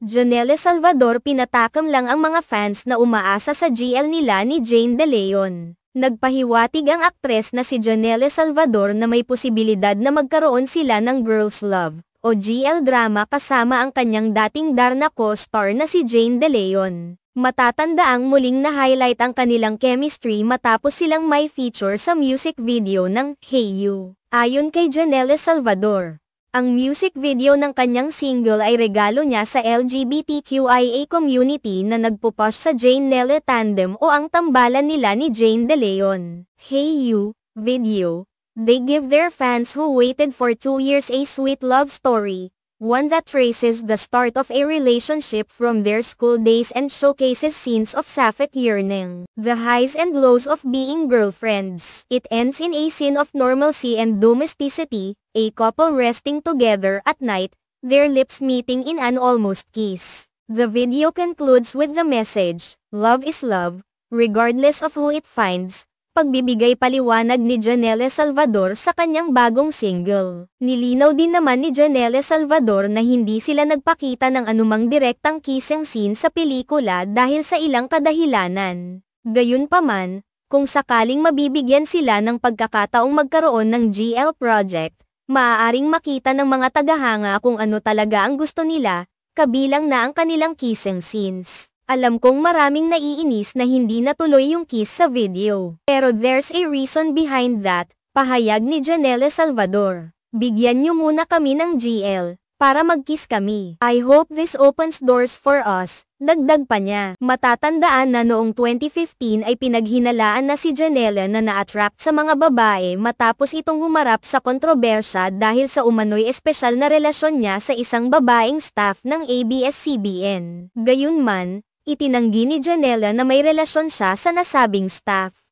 Janelle Salvador, pinatakam lang ang mga fans na umaasa sa GL nila ni Jane De Leon. Nagpahiwatig ang aktres na si Janelle Salvador na may posibilidad na magkaroon sila ng Girls Love o GL drama kasama ang kanyang dating Darna co-star na si Jane De Leon. Matatandaang muling na-highlight ang kanilang chemistry matapos silang may feature sa music video ng Hey You. Ayon kay Janelle Salvador, ang music video ng kanyang single ay regalo niya sa LGBTQIA community na nagpo-push sa Jane-Nelle tandem o ang tambalan nila ni Jane De Leon. Hey You video, they give their fans who waited for 2 years a sweet love story, one that traces the start of a relationship from their school days and showcases scenes of sapphic yearning, the highs and lows of being girlfriends. It ends in a scene of normalcy and domesticity, a couple resting together at night, their lips meeting in an almost kiss. The video concludes with the message, "Love is love, regardless of who it finds." Pagbibigay paliwanag ni Janelle Salvador sa kanyang bagong single. Nilinaw din naman ni Janelle Salvador na hindi sila nagpakita ng anumang direktang kissing scene sa pelikula dahil sa ilang kadahilanan. Gayunpaman, kung sakaling mabibigyan sila ng pagkakataong magkaroon ng GL project, maaaring makita ng mga tagahanga kung ano talaga ang gusto nila, kabilang na ang kanilang kissing scenes. Alam kong maraming naiinis na hindi natuloy yung kiss sa video. Pero there's a reason behind that, pahayag ni Janelle Salvador. Bigyan niyo muna kami ng GL, para mag-kiss kami. I hope this opens doors for us, dagdag pa niya. Matatandaan na noong 2015 ay pinaghinalaan na si Janelle na na-attract sa mga babae matapos itong humarap sa kontrobersya dahil sa umano'y espesyal na relasyon niya sa isang babaeng staff ng ABS-CBN. Gayunman, itinanggi ni Janelle na may relasyon siya sa nasabing staff.